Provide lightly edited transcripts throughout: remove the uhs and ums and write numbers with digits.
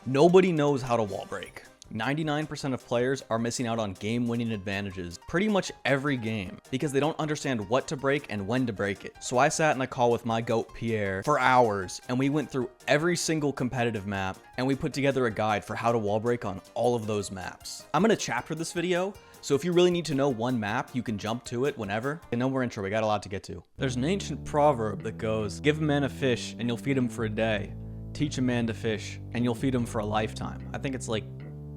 Nobody knows how to wall break. 99% of players are missing out on game-winning advantages pretty much every game because they don't understand what to break and when to break it. So I sat in a call with my GOAT Pierre for hours and we went through every single competitive map and we put together a guide for how to wall break on all of those maps. I'm going to chapter this video, so if you really need to know one map, you can jump to it whenever. And no more intro, we got a lot to get to. There's an ancient proverb that goes, "Give a man a fish and you'll feed him for a day. Teach a man to fish and you'll feed him for a lifetime." I think it's like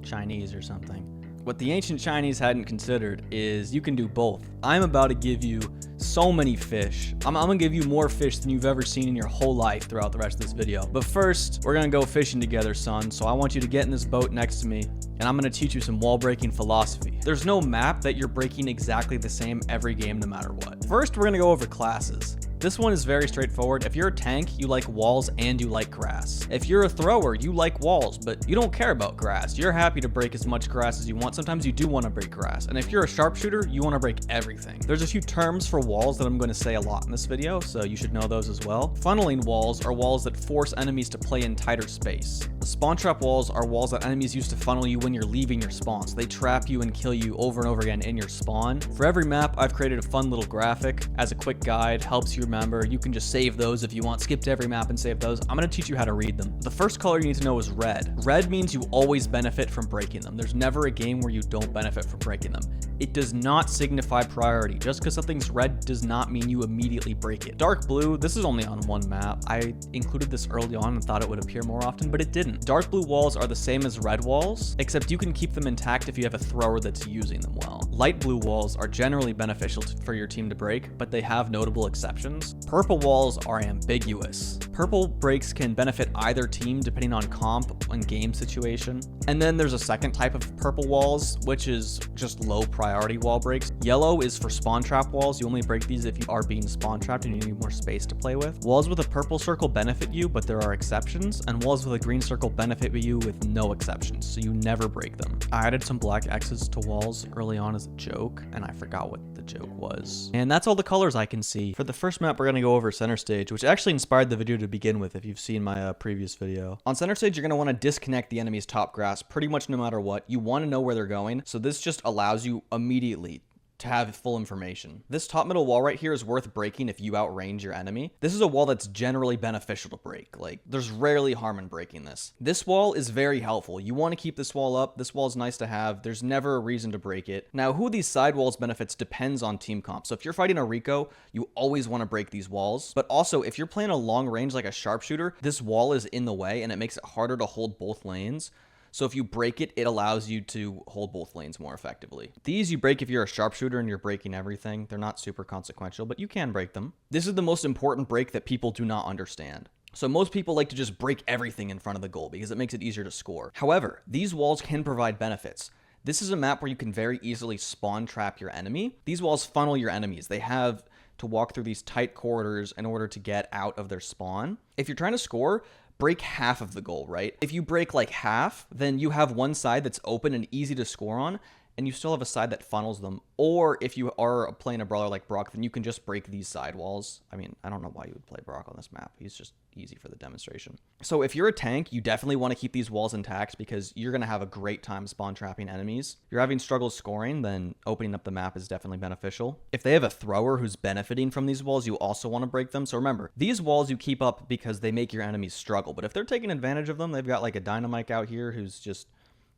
Chinese or something. What the ancient Chinese hadn't considered is you can do both. I'm about to give you so many fish. I'm gonna give you more fish than you've ever seen in your whole life throughout the rest of this video. But first, we're gonna go fishing together, son. So I want you to get in this boat next to me and I'm gonna teach you some wall breaking philosophy. There's no map that you're breaking exactly the same every game no matter what. First, we're gonna go over classes. This one is very straightforward. If you're a tank, you like walls and you like grass. If you're a thrower, you like walls, but you don't care about grass. You're happy to break as much grass as you want. Sometimes you do want to break grass. And if you're a sharpshooter, you want to break everything. There's a few terms for walls that I'm going to say a lot in this video, so you should know those as well. Funneling walls are walls that force enemies to play in tighter space. Spawn trap walls are walls that enemies use to funnel you when you're leaving your spawn. So they trap you and kill you over and over again in your spawn. For every map, I've created a fun little graphic as a quick guide, helps you remember. You can just save those if you want. Skip to every map and save those. I'm going to teach you how to read them. The first color you need to know is red. Red means you always benefit from breaking them. There's never a game where you don't benefit from breaking them. It does not signify priority. Just because something's red does not mean you immediately break it. Dark blue, this is only on one map. I included this early on and thought it would appear more often, but it didn't. Dark blue walls are the same as red walls, except you can keep them intact if you have a thrower that's using them well. Light blue walls are generally beneficial for your team to break, but they have notable exceptions. Purple walls are ambiguous. Purple breaks can benefit either team depending on comp and game situation. And then there's a second type of purple walls, which is just low priority wall breaks. Yellow is for spawn trap walls. You only break these if you are being spawn trapped and you need more space to play with. Walls with a purple circle benefit you, but there are exceptions, and walls with a green circle benefit you with no exceptions, so you never break them. I added some black X's to walls early on as a joke, and I forgot what the joke was. And that's all the colors I can see. For the first map, we're gonna go over center stage, which actually inspired the video to begin with if you've seen my previous video. On center stage, you're gonna wanna disconnect the enemy's top grass pretty much no matter what. You wanna know where they're going, so this just allows you immediately to have full information. This top middle wall right here is worth breaking if you outrange your enemy. This is a wall that's generally beneficial to break. Like, there's rarely harm in breaking this. This wall is very helpful. You want to keep this wall up. This wall is nice to have. There's never a reason to break it. Now, who these side walls benefits depends on team comp. So if you're fighting a Rico, you always want to break these walls. But also, if you're playing a long range like a sharpshooter, this wall is in the way and it makes it harder to hold both lanes. So if you break it, it allows you to hold both lanes more effectively. These you break if you're a sharpshooter and you're breaking everything. They're not super consequential, but you can break them. This is the most important break that people do not understand. So most people like to just break everything in front of the goal because it makes it easier to score. However, these walls can provide benefits. This is a map where you can very easily spawn trap your enemy. These walls funnel your enemies. They have to walk through these tight corridors in order to get out of their spawn. If you're trying to score, break half of the goal, right? If you break like half, then you have one side that's open and easy to score on, and you still have a side that funnels them. Or if you are playing a brawler like Brock, then you can just break these side walls. I mean, I don't know why you would play Brock on this map. He's just easy for the demonstration. So if you're a tank, you definitely want to keep these walls intact because you're going to have a great time spawn trapping enemies. If you're having struggles scoring, then opening up the map is definitely beneficial. If they have a thrower who's benefiting from these walls, you also want to break them. So remember, these walls you keep up because they make your enemies struggle. But if they're taking advantage of them, they've got like a dynamite out here who's just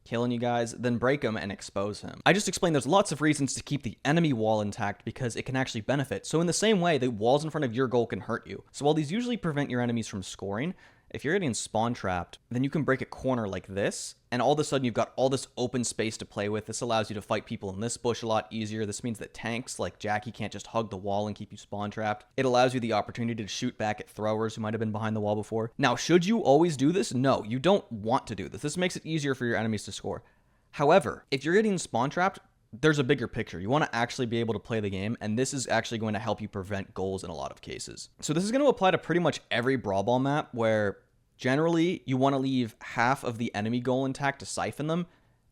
killing you guys, then break him and expose him. I just explained there's lots of reasons to keep the enemy wall intact because it can actually benefit. So in the same way, the walls in front of your goal can hurt you. So while these usually prevent your enemies from scoring, if you're getting spawn trapped, then you can break a corner like this, and all of a sudden you've got all this open space to play with. This allows you to fight people in this bush a lot easier. This means that tanks like Jackie can't just hug the wall and keep you spawn trapped. It allows you the opportunity to shoot back at throwers who might have been behind the wall before. Now, should you always do this? No, you don't want to do this. This makes it easier for your enemies to score. However, if you're getting spawn trapped, there's a bigger picture. You want to actually be able to play the game, and this is actually going to help you prevent goals in a lot of cases. So this is going to apply to pretty much every Brawl Ball map where generally you want to leave half of the enemy goal intact to siphon them,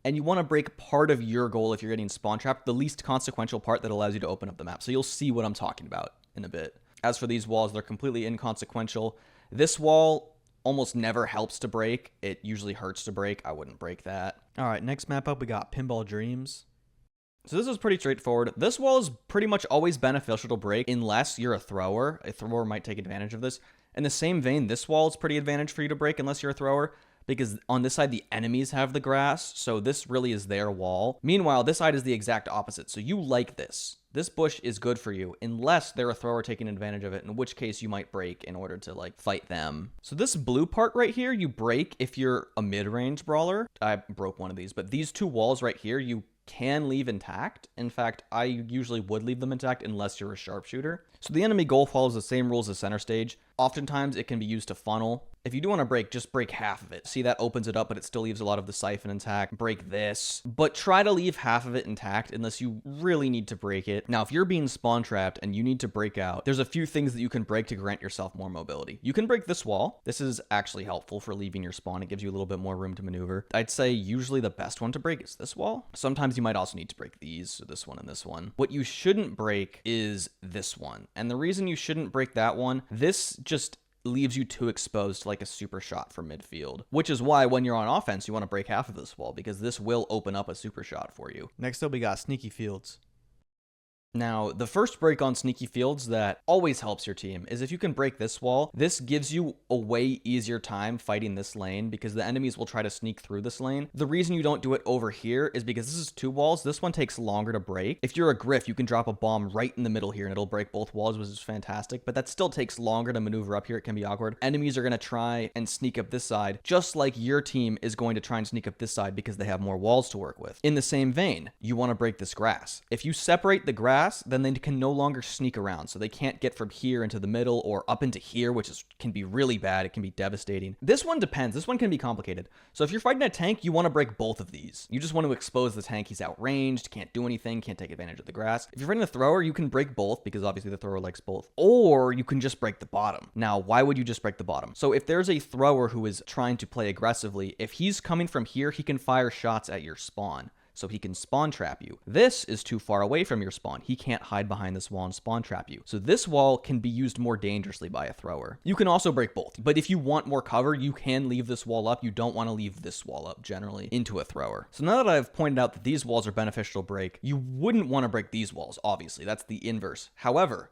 and you want to break part of your goal if you're getting spawn trapped, the least consequential part that allows you to open up the map. So you'll see what I'm talking about in a bit. As for these walls, they're completely inconsequential. This wall almost never helps to break. It usually hurts to break. I wouldn't break that. All right, next map up, we got Pinball Dreams. So this is pretty straightforward. This wall is pretty much always beneficial to break unless you're a thrower. A thrower might take advantage of this. In the same vein, this wall is pretty advantage for you to break unless you're a thrower, because on this side, the enemies have the grass, so this really is their wall. Meanwhile, this side is the exact opposite, so you like this. This bush is good for you, unless they're a thrower taking advantage of it, in which case you might break in order to, like, fight them. So this blue part right here, you break if you're a mid-range brawler. I broke one of these, but these two walls right here, you can leave intact. In fact, I usually would leave them intact unless you're a sharpshooter. So the enemy goal follows the same rules as center stage. Oftentimes, it can be used to funnel. If you do want to break, just break half of it. See, that opens it up, but it still leaves a lot of the siphon intact. Break this, but try to leave half of it intact unless you really need to break it. Now, if you're being spawn trapped and you need to break out, there's a few things that you can break to grant yourself more mobility. You can break this wall. This is actually helpful for leaving your spawn. It gives you a little bit more room to maneuver. I'd say usually the best one to break is this wall. Sometimes you might also need to break these, so this one and this one. What you shouldn't break is this one. And the reason you shouldn't break that one, this just leaves you too exposed to like a super shot from midfield, which is why when you're on offense, you want to break half of this wall because this will open up a super shot for you. Next up, we got Sneaky Fields. Now, the first break on Sneaky Fields that always helps your team is if you can break this wall. This gives you a way easier time fighting this lane because the enemies will try to sneak through this lane. The reason you don't do it over here is because this is two walls. This one takes longer to break. If you're a Griff, you can drop a bomb right in the middle here and it'll break both walls, which is fantastic, but that still takes longer to maneuver up here. It can be awkward. Enemies are going to try and sneak up this side, just like your team is going to try and sneak up this side because they have more walls to work with. In the same vein, you want to break this grass. If you separate the grass, then they can no longer sneak around. So they can't get from here into the middle or up into here, which can be really bad. It can be devastating. This one depends. This one can be complicated. So if you're fighting a tank, you want to break both of these. You just want to expose the tank. He's outranged, can't do anything, can't take advantage of the grass. If you're fighting a thrower, you can break both because obviously the thrower likes both. Or you can just break the bottom. Now, why would you just break the bottom? So if there's a thrower who is trying to play aggressively, if he's coming from here, he can fire shots at your spawn. So he can spawn trap you. This is too far away from your spawn. He can't hide behind this wall and spawn trap you. So this wall can be used more dangerously by a thrower. You can also break both, but if you want more cover, you can leave this wall up. You don't want to leave this wall up generally into a thrower. So now that I've pointed out that these walls are beneficial to break, you wouldn't want to break these walls, obviously. That's the inverse. However,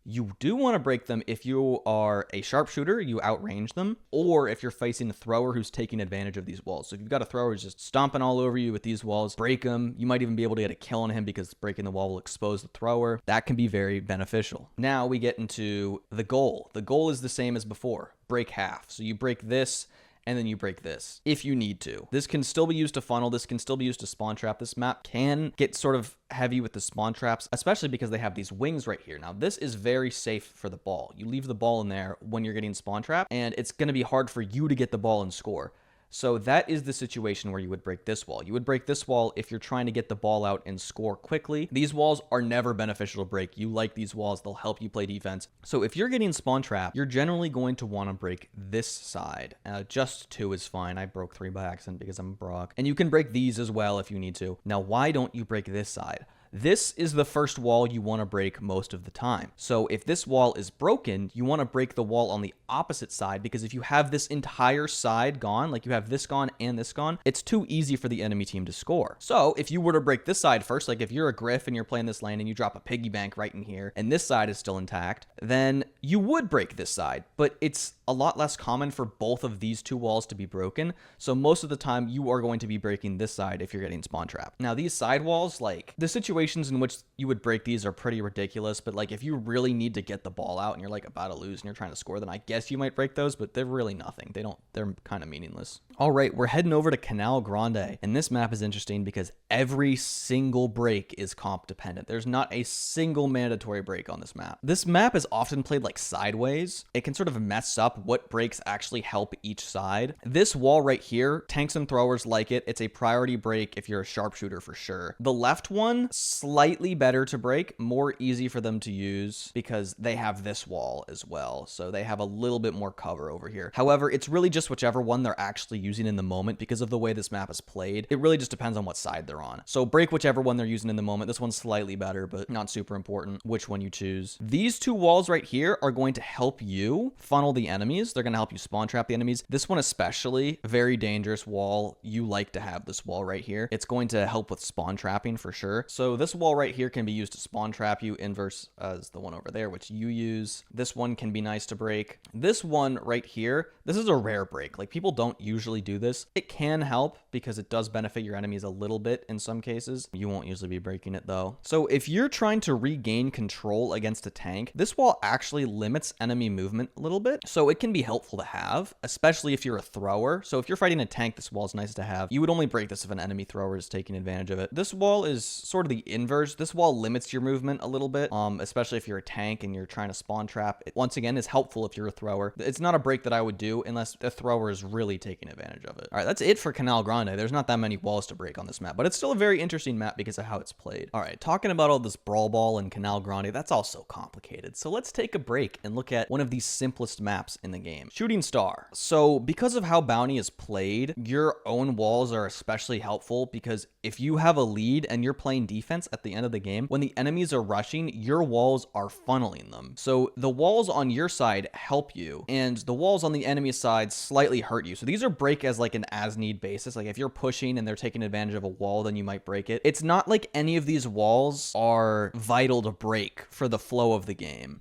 you do want to break them if you are a sharpshooter, you outrange them, or if you're facing a thrower who's taking advantage of these walls. So if you've got a thrower who's just stomping all over you with these walls, break them. You might even be able to get a kill on him because breaking the wall will expose the thrower. That can be very beneficial. Now we get into the goal. The goal is the same as before. Break half. So you break this, and then you break this if you need to. This can still be used to funnel. This can still be used to spawn trap. This map can get sort of heavy with the spawn traps, especially because they have these wings right here. Now, this is very safe for the ball. You leave the ball in there when you're getting spawn trapped, and it's going to be hard for you to get the ball and score. So that is the situation where you would break this wall. You would break this wall if you're trying to get the ball out and score quickly. These walls are never beneficial to break. You like these walls. They'll help you play defense. So if you're getting spawn trapped, you're generally going to want to break this side. Just 2 is fine. I broke 3 by accident because I'm Brock. And you can break these as well if you need to. Now, why don't you break this side? This is the first wall you want to break most of the time. So if this wall is broken, you want to break the wall on the opposite side, because if you have this entire side gone, like you have this gone and this gone, it's too easy for the enemy team to score. So if you were to break this side first, like if you're a Griff and you're playing this lane and you drop a piggy bank right in here and this side is still intact, then you would break this side, but it's a lot less common for both of these two walls to be broken. So most of the time you are going to be breaking this side if you're getting spawn trapped. Now these side walls, like the situations in which you would break these are pretty ridiculous, but like if you really need to get the ball out and you're like about to lose and you're trying to score, then I guess you might break those, but they're really nothing. They're kind of meaningless. All right, we're heading over to Canal Grande, and this map is interesting because every single break is comp dependent. There's not a single mandatory break on this map. This map is often played like sideways. It can sort of mess up what breaks actually help each side. This wall right here, tanks and throwers like it. It's a priority break if you're a sharpshooter for sure. The left one slightly better to break, more easy for them to use because they have this wall as well. So they have a little bit more cover over here. However, it's really just whichever one they're actually using in the moment because of the way this map is played. It really just depends on what side they're on. So break whichever one they're using in the moment. This one's slightly better, but not super important which one you choose. These two walls right here are going to help you funnel the enemies. They're going to help you spawn trap the enemies. This one especially, very dangerous wall. You like to have this wall right here. It's going to help with spawn trapping for sure. So this wall right here can be used to spawn trap you, inverse as the one over there, which you use. This one can be nice to break. This one right here, this is a rare break. Like, people don't usually do this. It can help because it does benefit your enemies a little bit in some cases. You won't usually be breaking it though. So if you're trying to regain control against a tank, this wall actually limits enemy movement a little bit. So it can be helpful to have, especially if you're a thrower. So if you're fighting a tank, this wall is nice to have. You would only break this if an enemy thrower is taking advantage of it. This wall is sort of the inverse. This wall limits your movement a little bit, especially if you're a tank and you're trying to spawn trap. It, once again, is helpful if you're a thrower. It's not a break that I would do unless the thrower is really taking advantage of it. All right, that's it for Canal Grande. There's not that many walls to break on this map, but it's still a very interesting map because of how it's played. All right, talking about all this Brawl Ball and Canal Grande, that's all so complicated. So let's take a break and look at one of the simplest maps in the game, Shooting Star. So because of how Bounty is played, your own walls are especially helpful because if you have a lead and you're playing defense at the end of the game, when the enemies are rushing, your walls are funneling them. So the walls on your side help you, and the walls on the enemy side slightly hurt you. So these are break as like an as-need basis. Like if you're pushing and they're taking advantage of a wall, then you might break it. It's not like any of these walls are vital to break for the flow of the game.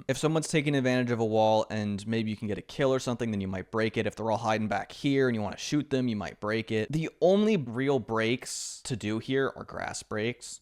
If someone's taking advantage of a wall and maybe you can get a kill or something, then you might break it. If they're all hiding back here and you want to shoot them, you might break it. The only real breaks to do here are grass breaks.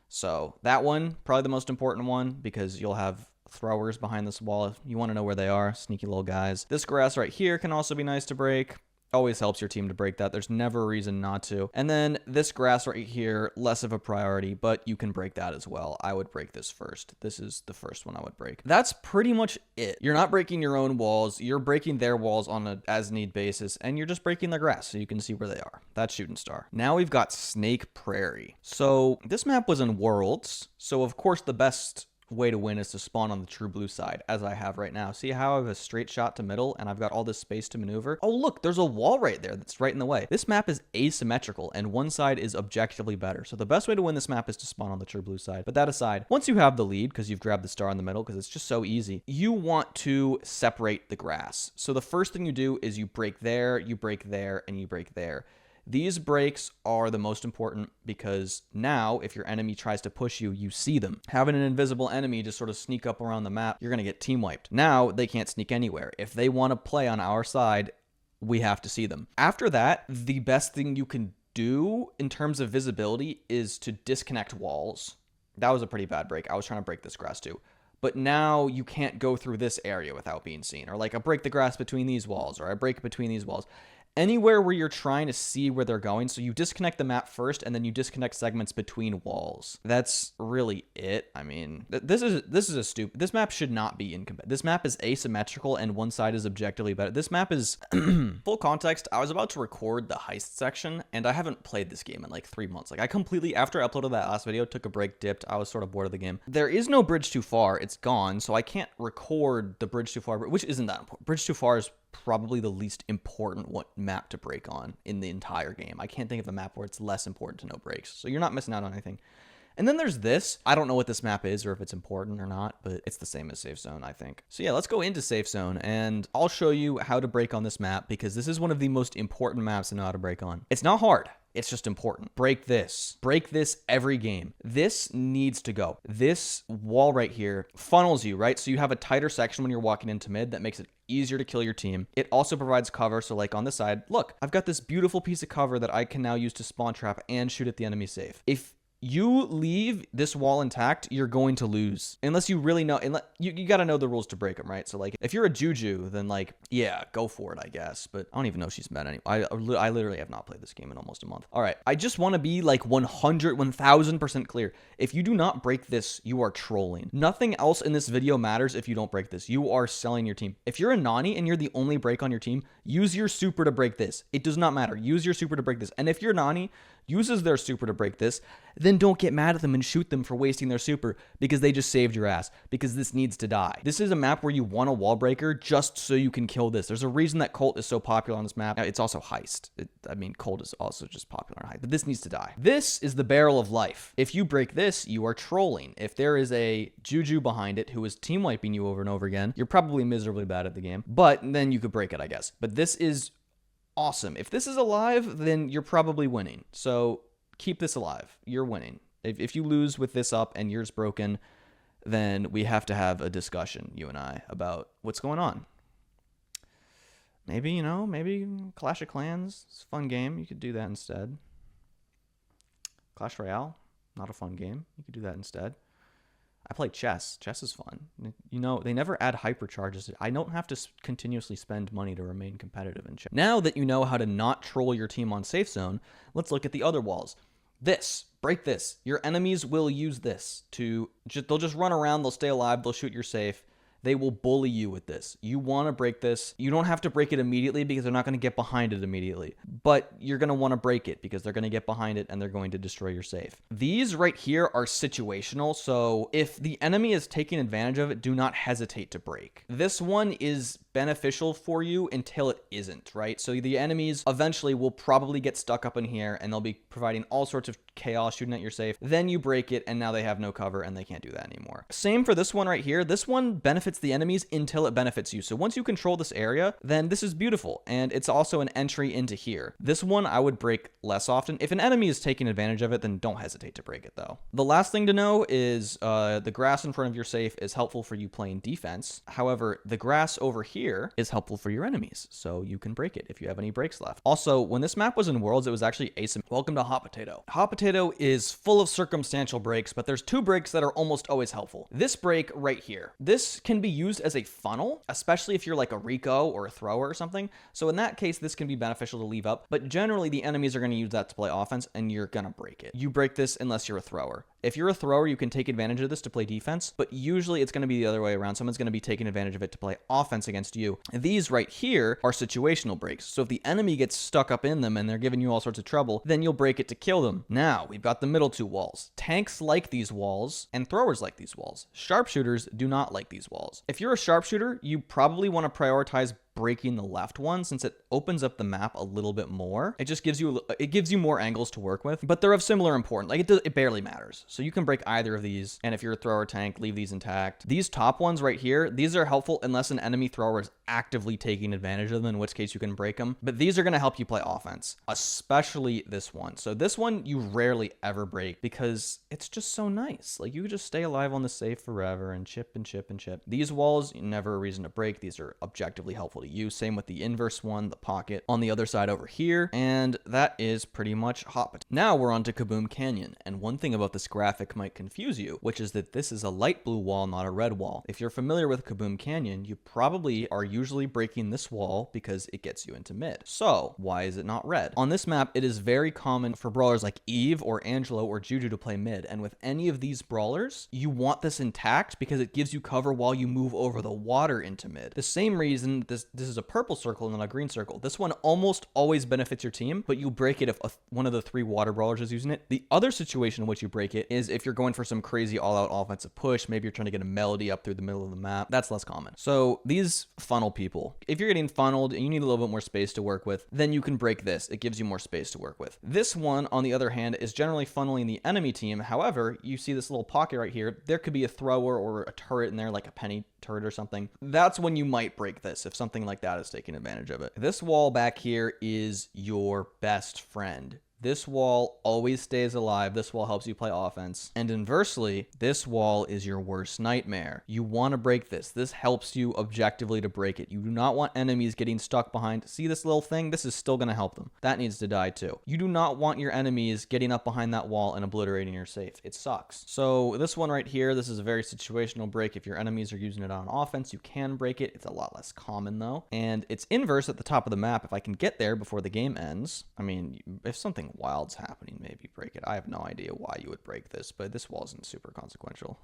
So that one, probably the most important one, because you'll have throwers behind this wall. If you want to know where they are, sneaky little guys. This grass right here can also be nice to break. Always helps your team to break that. There's never a reason not to. And then this grass right here, less of a priority, but you can break that as well. I would break this first. This is the first one I would break. That's pretty much it. You're not breaking your own walls. You're breaking their walls on an as-need basis, and you're just breaking the grass so you can see where they are. That's Shooting Star. Now we've got Snake Prairie. So this map was in Worlds, so of course the best way to win is to spawn on the true blue side, as I have right now. See how I have a straight shot to middle and I've got all this space to maneuver? Oh, look, there's a wall right there that's right in the way. This map is asymmetrical and one side is objectively better. So the best way to win this map is to spawn on the true blue side. But that aside, once you have the lead, because you've grabbed the star in the middle, because it's just so easy, you want to separate the grass. So the first thing you do is you break there, and you break there. These breaks are the most important because now if your enemy tries to push you, you see them. Having an invisible enemy just sort of sneak up around the map, you're going to get team wiped. Now they can't sneak anywhere. If they want to play on our side, we have to see them. After that, the best thing you can do in terms of visibility is to disconnect walls. That was a pretty bad break. I was trying to break this grass too. But now you can't go through this area without being seen. Or like I break the grass between these walls, or I break between these walls. Anywhere where you're trying to see where they're going. So you disconnect the map first and then you disconnect segments between walls. That's really it. I mean, this is a stupid. This map should not be incompatible. This map is asymmetrical and one side is objectively better. This map is full context. I was about to record the heist section and I haven't played this game in like 3 months. Like I completely, after I uploaded that last video, took a break, dipped. I was sort of bored of the game. There is no bridge too far. It's gone. So I can't record the bridge too far, which isn't that important. Bridge too far is probably the least important map to break on in the entire game. I can't think of a map where it's less important to know breaks. So you're not missing out on anything. And then there's this. I don't know what this map is or if it's important or not, but it's the same as Safe Zone, I think. So yeah, let's go into Safe Zone and I'll show you how to break on this map because this is one of the most important maps to know how to break on. It's not hard. It's just important. Break this. Break this every game. This needs to go. This wall right here funnels you, right? So you have a tighter section when you're walking into mid that makes it easier to kill your team. It also provides cover. So like on this side, look, I've got this beautiful piece of cover that I can now use to spawn trap and shoot at the enemy safe. If you leave this wall intact, you're going to lose. Unless you really know, you got to know the rules to break them, right? So like if you're a Juju, then like, yeah, go for it, I guess. But I don't even know if she's met any. I literally have not played this game in almost a month. All right. I just want to be like 1000% clear. If you do not break this, you are trolling. Nothing else in this video matters if you don't break this. You are selling your team. If you're a Nani and you're the only break on your team, use your super to break this. It does not matter. Use your super to break this. And if you're Nani, uses their super to break this, then don't get mad at them and shoot them for wasting their super because they just saved your ass, because this needs to die. This is a map where you want a wall breaker just so you can kill this. There's a reason that Colt is so popular on this map. It's also heist. Colt is also just popular on heist, but this needs to die. This is the barrel of life. If you break this, you are trolling. If there is a Juju behind it who is team wiping you over and over again, you're probably miserably bad at the game, but then you could break it, I guess. But this is awesome. If this is alive, then you're probably winning. So keep this alive. You're winning. If you lose with this up and yours broken, then we have to have a discussion, you and I, about what's going on. Maybe, maybe Clash of Clans. It's a fun game. You could do that instead. Clash Royale, not a fun game. You could do that instead. I play chess. Chess is fun. They never add hypercharges. I don't have to continuously spend money to remain competitive in chess. Now that you know how to not troll your team on safe zone, let's look at the other walls. Break this. Your enemies will use this they'll just run around, they'll stay alive, they'll shoot your safe. They will bully you with this. You want to break this. You don't have to break it immediately because they're not going to get behind it immediately. But you're going to want to break it because they're going to get behind it and they're going to destroy your safe. These right here are situational. So if the enemy is taking advantage of it, do not hesitate to break. This one is beneficial for you until it isn't, right? So the enemies eventually will probably get stuck up in here and they'll be providing all sorts of chaos shooting at your safe. Then you break it and now they have no cover and they can't do that anymore. Same for this one right here. This one benefits the enemies until it benefits you. So once you control this area, then this is beautiful. And it's also an entry into here. This one I would break less often. If an enemy is taking advantage of it, then don't hesitate to break it though. The last thing to know is the grass in front of your safe is helpful for you playing defense. However, the grass over here is helpful for your enemies, so you can break it if you have any breaks left. Also, when this map was in Worlds, it was actually asymmetric. Welcome to Hot Potato. Hot Potato is full of circumstantial breaks, but there's two breaks that are almost always helpful. This break right here, this can be used as a funnel, especially if you're like a Rico or a thrower or something. So in that case, this can be beneficial to leave up, but generally the enemies are going to use that to play offense and you're going to break it. You break this unless you're a thrower. If you're a thrower, you can take advantage of this to play defense, but usually it's going to be the other way around. Someone's going to be taking advantage of it to play offense against you. These right here are situational breaks. So if the enemy gets stuck up in them and they're giving you all sorts of trouble, then you'll break it to kill them. Now, we've got the middle two walls. Tanks like these walls and throwers like these walls. Sharpshooters do not like these walls. If you're a sharpshooter, you probably want to prioritize breaking the left one since it opens up the map a little bit more. It just gives you more angles to work with, but they're of similar importance. Like it barely matters. So you can break either of these. And if you're a thrower tank, leave these intact. These top ones right here, these are helpful unless an enemy thrower is actively taking advantage of them, in which case you can break them. But these are going to help you play offense, especially this one. So this one you rarely ever break because it's just so nice. Like you could just stay alive on the safe forever and chip and chip and chip. These walls, never a reason to break. These are objectively helpful to use. Same with the inverse one, the pocket on the other side over here. And that is pretty much Hot Potato. Now we're on to Kaboom Canyon. And one thing about this graphic might confuse you, which is that this is a light blue wall, not a red wall. If you're familiar with Kaboom Canyon, you probably are usually breaking this wall because it gets you into mid. So why is it not red? On this map, it is very common for brawlers like Eve or Angelo or Juju to play mid. And with any of these brawlers, you want this intact because it gives you cover while you move over the water into mid. The same reason this is a purple circle and not a green circle. This one almost always benefits your team, but you break it if one of the three water brawlers is using it. The other situation in which you break it is if you're going for some crazy all-out offensive push. Maybe you're trying to get a melody up through the middle of the map. That's less common. So these funnel people, if you're getting funneled and you need a little bit more space to work with, then you can break this. It gives you more space to work with. This one, on the other hand, is generally funneling the enemy team. However, you see this little pocket right here. There could be a thrower or a turret in there, like a penny turret or something. That's when you might break this if something like that is taking advantage of it. This wall back here is your best friend. This wall always stays alive. This wall helps you play offense. And inversely, this wall is your worst nightmare. You want to break this. This helps you objectively to break it. You do not want enemies getting stuck behind. See this little thing? This is still going to help them. That needs to die too. You do not want your enemies getting up behind that wall and obliterating your safe. It sucks. So this one right here, this is a very situational break. If your enemies are using it on offense, you can break it. It's a lot less common though. And it's inverse at the top of the map. If I can get there before the game ends, I mean, if something wild's happening, maybe break it. I have no idea why you would break this, but this wall isn't super consequential.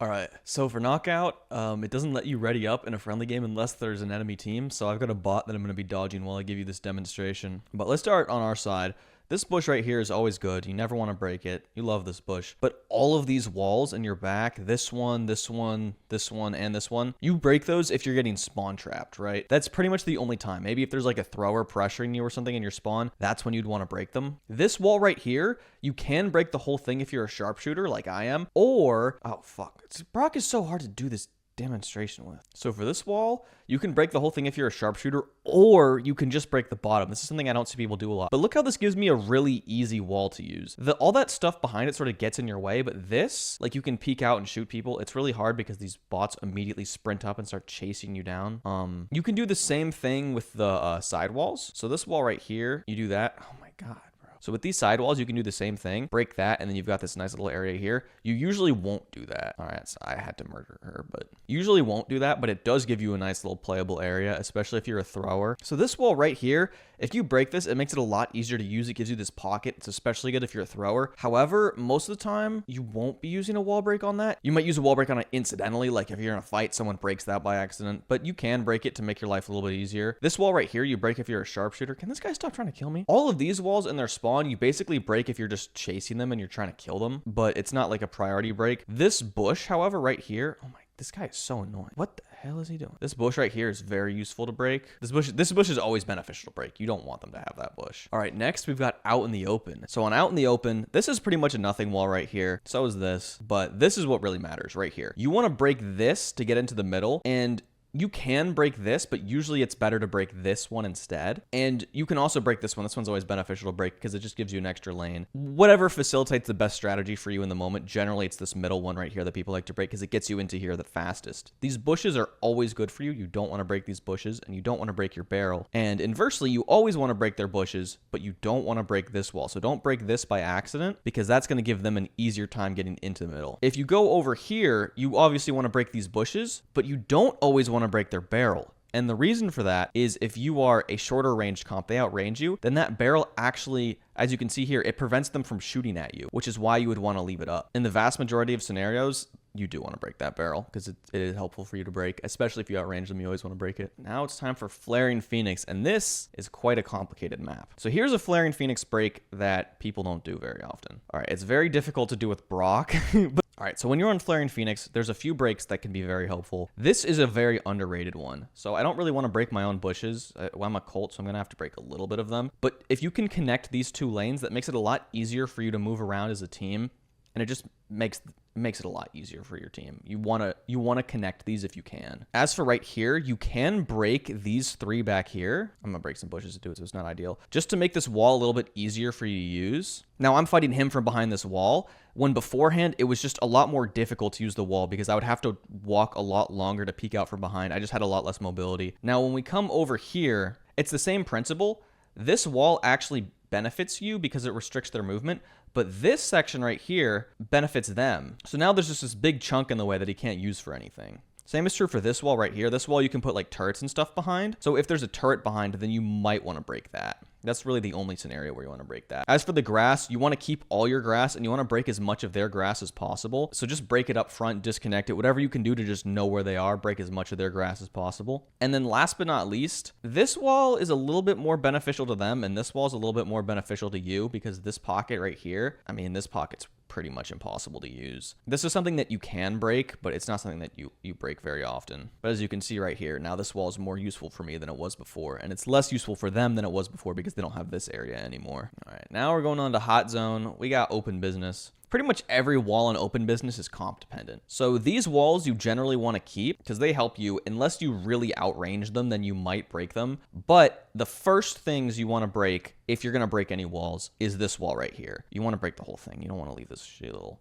All right, so for knockout, it doesn't let you ready up in a friendly game unless there's an enemy team. So I've got a bot that I'm going to be dodging while I give you this demonstration. But let's start on our side. This bush right here is always good. You never want to break it. You love this bush. But all of these walls in your back, this one, this one, this one, and this one, you break those if you're getting spawn trapped, right? That's pretty much the only time. Maybe if there's like a thrower pressuring you or something in your spawn, that's when you'd want to break them. This wall right here, you can break the whole thing if you're a sharpshooter like I am, or, oh fuck, Brock is so hard to do this demonstration with. So for this wall, you can break the whole thing if you're a sharpshooter, or you can just break the bottom. This is something I don't see people do a lot. But look how this gives me a really easy wall to use. All that stuff behind it sort of gets in your way, but this, like, you can peek out and shoot people. It's really hard because these bots immediately sprint up and start chasing you down. You can do the same thing with the side walls. So this wall right here, you do that. Oh my God. So with these sidewalls, you can do the same thing, break that, and then you've got this nice little area here. You usually won't do that. All right, so I had to murder her, but usually won't do that, but it does give you a nice little playable area, especially if you're a thrower. So this wall right here, if you break this, it makes it a lot easier to use. It gives you this pocket. It's especially good if you're a thrower. However, most of the time, you won't be using a wall break on that. You might use a wall break on it incidentally, like if you're in a fight, someone breaks that by accident, but you can break it to make your life a little bit easier. This wall right here, you break if you're a sharpshooter. Can this guy stop trying to kill me? All of these walls in their spawn, you basically break if you're just chasing them and you're trying to kill them, but it's not like a priority break. This bush, however, right here, oh my, this guy is so annoying. What the hell is he doing? This bush right here is very useful to break. This bush is always beneficial to break. You don't want them to have that bush. All right, next we've got out in the open. So on out in the open, this is pretty much a nothing wall right here. So is this, but this is what really matters right here. You want to break this to get into the middle, and you can break this, but usually it's better to break this one instead. And you can also break this one. This one's always beneficial to break because it just gives you an extra lane. Whatever facilitates the best strategy for you in the moment. Generally, it's this middle one right here that people like to break because it gets you into here the fastest. These bushes are always good for you. You don't want to break these bushes, and you don't want to break your barrel. And inversely, you always want to break their bushes, but you don't want to break this wall. So don't break this by accident because that's going to give them an easier time getting into the middle. If you go over here, you obviously want to break these bushes, but you don't always want to break their barrel. And the reason for that is if you are a shorter range comp, they outrange you, then that barrel actually, as you can see here, it prevents them from shooting at you, which is why you would want to leave it up. In the vast majority of scenarios, you do want to break that barrel because it is helpful for you to break, especially if you outrange them. You always want to break it. Now it's time for Flaring Phoenix, and this is quite a complicated map. So here's a Flaring Phoenix break that people don't do very often. All right, it's very difficult to do with Brock, but all right, so when you're on Flaring Phoenix, there's a few breaks that can be very helpful. This is a very underrated one. So I don't really want to break my own bushes. Well, I'm a Colt, so I'm going to have to break a little bit of them. But if you can connect these two lanes, that makes it a lot easier for you to move around as a team. And it just makes it a lot easier for your team. You want to connect these if you can. As for right here, you can break these three back here. I'm gonna break some bushes to do it, so it's not ideal. Just to make this wall a little bit easier for you to use. Now I'm fighting him from behind this wall, when beforehand it was just a lot more difficult to use the wall because I would have to walk a lot longer to peek out from behind. I just had a lot less mobility. Now when we come over here, it's the same principle. This wall actually benefits you because it restricts their movement, but this section right here benefits them. So now there's just this big chunk in the way that he can't use for anything. Same is true for this wall right here. This wall you can put like turrets and stuff behind. So if there's a turret behind, then you might want to break that. That's really the only scenario where you want to break that. As for the grass, you want to keep all your grass and you want to break as much of their grass as possible. So just break it up front, disconnect it, whatever you can do to just know where they are, break as much of their grass as possible. And then last but not least, this wall is a little bit more beneficial to them and this wall is a little bit more beneficial to you because this pocket right here, I mean, this pocket's pretty much impossible to use. This is something that you can break, but it's not something that you break very often. But as you can see right here, now this wall is more useful for me than it was before, and it's less useful for them than it was before because they don't have this area anymore. All right, now we're going on to hot zone. We got open business. Pretty much every wall in open business is comp dependent. So these walls you generally want to keep because they help you. Unless you really outrange them, then you might break them. But the first things you want to break, if you're going to break any walls, is this wall right here. You want to break the whole thing. You don't want to leave this shitty little...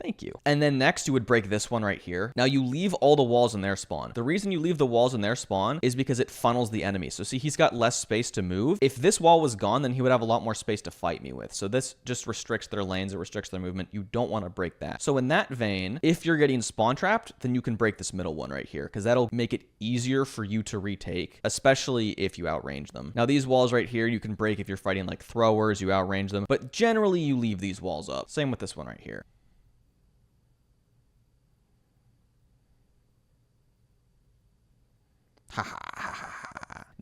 Thank you. And then next you would break this one right here. Now you leave all the walls in their spawn. The reason you leave the walls in their spawn is because it funnels the enemy. So see, he's got less space to move. If this wall was gone, then he would have a lot more space to fight me with. So this just restricts their lanes. It restricts their movement. You don't want to break that. So in that vein, if you're getting spawn trapped, then you can break this middle one right here because that'll make it easier for you to retake, especially if you outrange them. Now these walls right here, you can break if you're fighting like throwers, you outrange them, but generally you leave these walls up. Same with this one right here.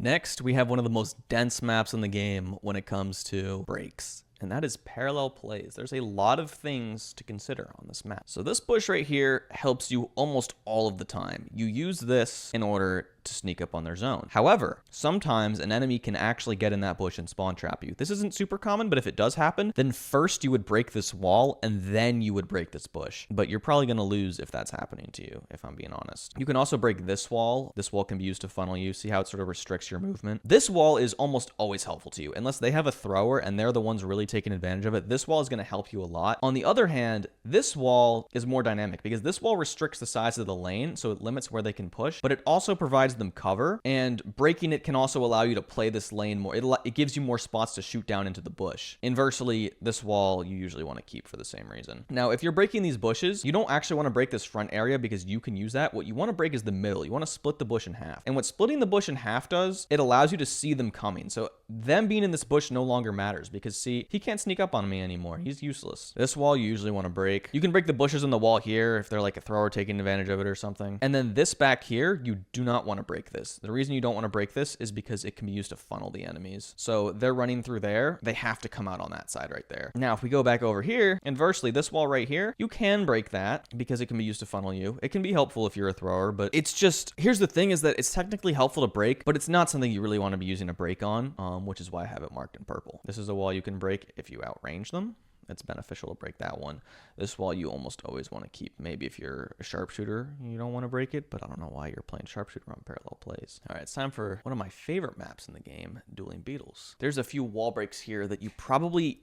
Next, we have one of the most dense maps in the game when it comes to breaks, and that is parallel plays. There's a lot of things to consider on this map. So this bush right here helps you almost all of the time. You use this in order to sneak up on their zone. However, sometimes an enemy can actually get in that bush and spawn trap you. This isn't super common, but if it does happen, then first you would break this wall and then you would break this bush. But you're probably going to lose if that's happening to you, if I'm being honest. You can also break this wall. This wall can be used to funnel you. See how it sort of restricts your movement? This wall is almost always helpful to you. Unless they have a thrower and they're the ones really taking advantage of it, this wall is going to help you a lot. On the other hand, this wall is more dynamic because this wall restricts the size of the lane, so it limits where they can push, but it also provides them cover, and breaking it can also allow you to play this lane more. It gives you more spots to shoot down into the bush. Inversely, this wall you usually want to keep for the same reason. Now, if you're breaking these bushes, you don't actually want to break this front area because you can use that. What you want to break is the middle. You want to split the bush in half. And what splitting the bush in half does, it allows you to see them coming. So them being in this bush no longer matters because, see, he can't sneak up on me anymore. He's useless. This wall you usually want to break. You can break the bushes in the wall here if they're like a thrower taking advantage of it or something. And then this back here, you do not want to break this. The reason you don't want to break this is because it can be used to funnel the enemies. So they're running through there. They have to come out on that side right there. Now, if we go back over here, inversely, this wall right here, you can break that because it can be used to funnel you. It can be helpful if you're a thrower, but it's just, here's the thing is that it's technically helpful to break, but it's not something you really want to be using a break on, which is why I have it marked in purple. This is a wall you can break if you outrange them. It's beneficial to break that one. This wall you almost always want to keep. Maybe if you're a sharpshooter, you don't want to break it, but I don't know why you're playing sharpshooter on parallel plays. All right, it's time for one of my favorite maps in the game, Dueling Beetles. There's a few wall breaks here that you probably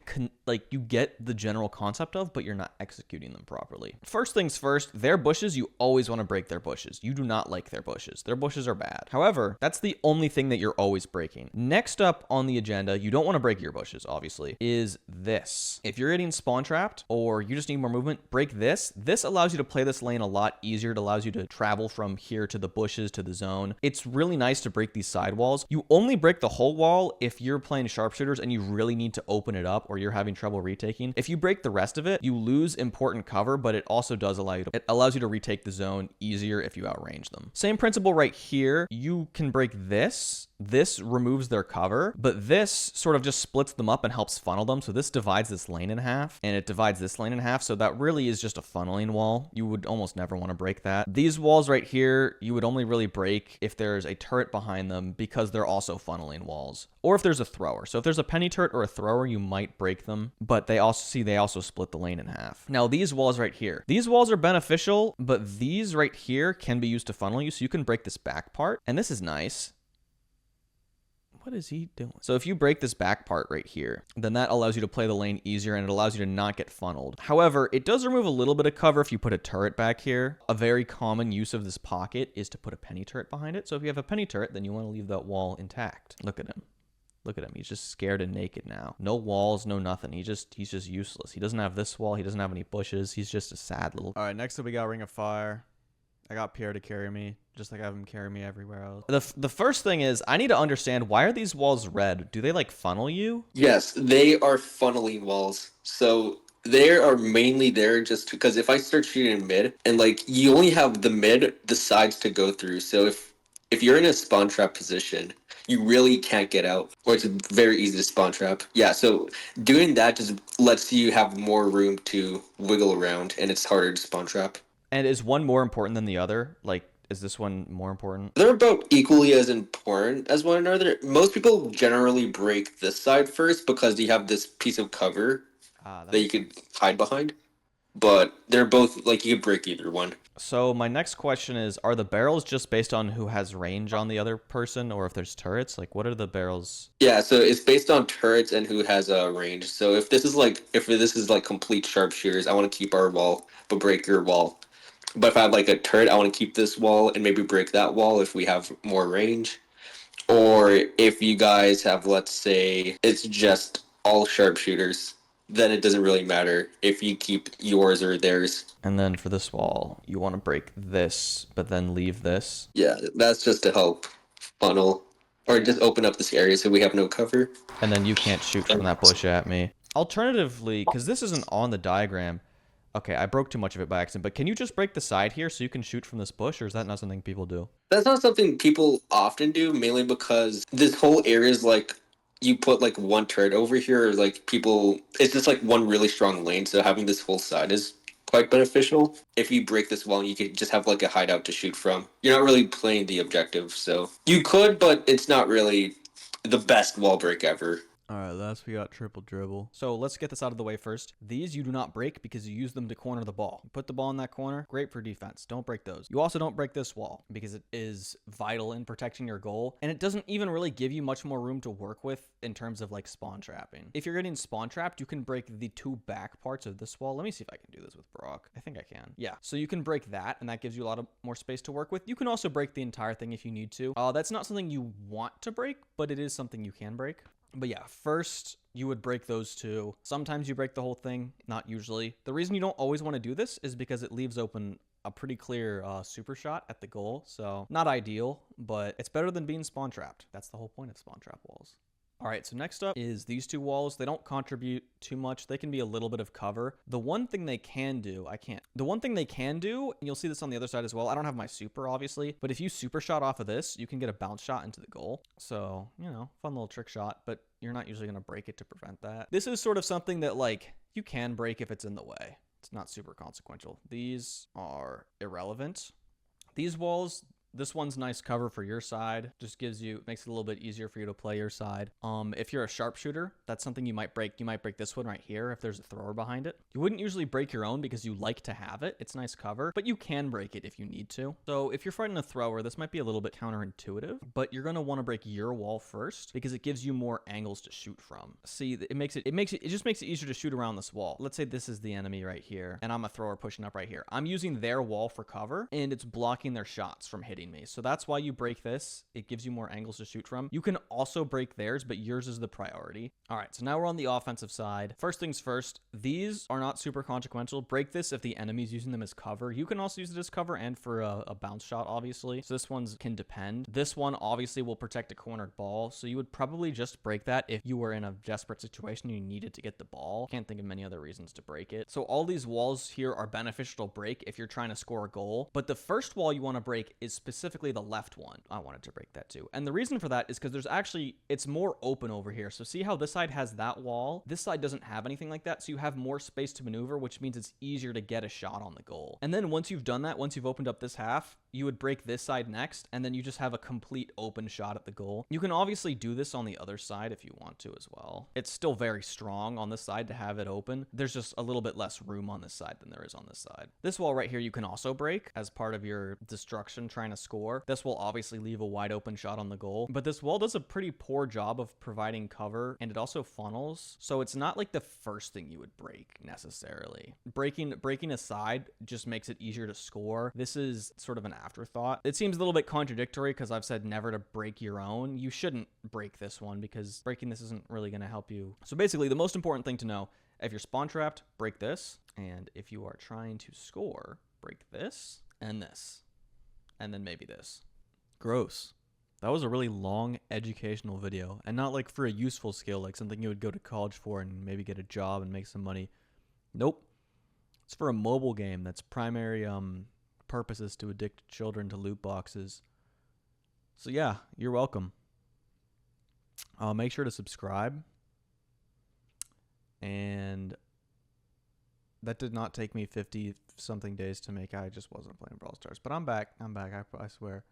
you get the general concept of, but you're not executing them properly. First things first, their bushes, you always want to break their bushes. You do not like their bushes. Their bushes are bad. However, that's the only thing that you're always breaking. Next up on the agenda, you don't want to break your bushes, obviously, is this. If you're getting spawn trapped or you just need more movement, break this. This allows you to play this lane a lot easier. It allows you to travel from here to the bushes to the zone. It's really nice to break these side walls. You only break the whole wall if you're playing sharpshooters and you really need to open it up or you're having trouble retaking. If you break the rest of it, you lose important cover, but it also does allow you to, it allows you to retake the zone easier if you outrange them. Same principle right here. You can break this. This removes their cover, but this sort of just splits them up and helps funnel them. So this divides this lane in half and it divides this lane in half. So that really is just a funneling wall. You would almost never want to break that. These walls right here, you would only really break if there's a turret behind them because they're also funneling walls, or if there's a thrower. So if there's a penny turret or a thrower, you might break them, but they also split the lane in half. Now these walls right here, these walls are beneficial, but these right here can be used to funnel you. So you can break this back part, and this is nice. What is he doing? So if you break this back part right here, then that allows you to play the lane easier and it allows you to not get funneled. However, it does remove a little bit of cover if you put a turret back here. A very common use of this pocket is to put a penny turret behind it. So if you have a penny turret, then you want to leave that wall intact. Look at him. Look at him. He's just scared and naked now. No walls, no nothing. He's just useless. He doesn't have this wall. He doesn't have any bushes. He's just a sad little... All right, next up we got Ring of Fire. I got Pierre to carry me, just like I have him carry me everywhere else. The first thing is, I need to understand, why are these walls red? Do they, like, funnel you? Yes, they are funneling walls. So they are mainly there just because if I start shooting in mid, and, like, you only have the mid, the sides to go through. So if you're in a spawn trap position, you really can't get out, or it's very easy to spawn trap. Yeah, so doing that just lets you have more room to wiggle around, and it's harder to spawn trap. And is one more important than the other? Like, is this one more important? They're about equally as important as one another. Most people generally break this side first because you have this piece of cover that you could hide behind. But they're both, like, you could break either one. So my next question is, are the barrels just based on who has range on the other person, or if there's turrets? Like, what are the barrels? Yeah, so it's based on turrets and who has a range. So if this is like complete sharpshooters, I want to keep our wall, but break your wall. But if I have like a turret, I want to keep this wall and maybe break that wall if we have more range. Or if you guys have, let's say, it's just all sharpshooters, then it doesn't really matter if you keep yours or theirs. And then for this wall, you want to break this, but then leave this? Yeah, that's just to help funnel. Or just open up this area so we have no cover. And then you can't shoot from that bush at me. Alternatively, because this isn't on the diagram, Okay, I broke too much of it by accident, but can you just break the side here so you can shoot from this bush, or is that not something people do? That's not something people often do, mainly because this whole area is like you put like one turret over here, or like people, it's just like one really strong lane. So having this whole side is quite beneficial. If you break this wall, you could just have like a hideout to shoot from. You're not really playing the objective, so you could, but it's not really the best wall break ever. All right, last we got triple dribble. So let's get this out of the way first. These you do not break because you use them to corner the ball. You put the ball in that corner, great for defense. Don't break those. You also don't break this wall because it is vital in protecting your goal. And it doesn't even really give you much more room to work with in terms of like spawn trapping. If you're getting spawn trapped, you can break the two back parts of this wall. Let me see if I can do this with Brock. I think I can. Yeah. So you can break that, and that gives you a lot of more space to work with. You can also break the entire thing if you need to. That's not something you want to break, but it is something you can break. But yeah, first you would break those two. Sometimes you break the whole thing, not usually. The reason you don't always want to do this is because it leaves open a pretty clear super shot at the goal. So not ideal, but it's better than being spawn trapped. That's the whole point of spawn trap walls. All right, so next up is these two walls. They don't contribute too much. They can be a little bit of cover. The one thing they can do, The one thing they can do, and you'll see this on the other side as well. I don't have my super, obviously, but if you super shot off of this, you can get a bounce shot into the goal. So, you know, fun little trick shot, but you're not usually going to break it to prevent that. This is sort of something that, like, you can break if it's in the way. It's not super consequential. These are irrelevant. These walls... This one's nice cover for your side. Just makes it a little bit easier for you to play your side. If you're a sharpshooter, that's something you might break. You might break this one right here if there's a thrower behind it. You wouldn't usually break your own because you like to have it. It's nice cover, but you can break it if you need to. So if you're fighting a thrower, this might be a little bit counterintuitive, but you're gonna want to break your wall first because it gives you more angles to shoot from. See, it just makes it easier to shoot around this wall. Let's say this is the enemy right here, and I'm a thrower pushing up right here. I'm using their wall for cover, and it's blocking their shots from hitting me. So that's why you break this. It gives you more angles to shoot from. You can also break theirs, but yours is the priority. All right, so now we're on the offensive side. First things first, these are not super consequential. Break this if the enemy's using them as cover. You can also use it as cover and for a bounce shot, obviously. So this one's can depend. This one obviously will protect a cornered ball, so you would probably just break that if you were in a desperate situation and you needed to get the ball. Can't think of many other reasons to break it. So all these walls here are beneficial to break if you're trying to score a goal, but the first wall you want to break is specifically the left one. I wanted to break that too. And the reason for that is because it's more open over here. So see how this side has that wall? This side doesn't have anything like that. So you have more space to maneuver, which means it's easier to get a shot on the goal. And then once you've done that, once you've opened up this half, you would break this side next, and then you just have a complete open shot at the goal. You can obviously do this on the other side if you want to as well. It's still very strong on this side to have it open. There's just a little bit less room on this side than there is on this side. This wall right here you can also break as part of your destruction trying to score. This will obviously leave a wide open shot on the goal, but this wall does a pretty poor job of providing cover, and it also funnels, so it's not like the first thing you would break necessarily. Breaking a side just makes it easier to score. This is sort of an afterthought. It seems a little bit contradictory because I've said never to break your own. You shouldn't break this one because breaking this isn't really going to help you. So basically, the most important thing to know, if you're spawn trapped, break this, and if you are trying to score, break this, and then maybe this. Gross. That was a really long educational video, and not like for a useful skill, like something you would go to college for and maybe get a job and make some money. Nope. It's for a mobile game that's primary purpose is to addict children to loot boxes. So yeah, you're welcome. Make sure to subscribe. And that did not take me 50 something days to make. I just wasn't playing Brawl Stars, but I'm back. I swear.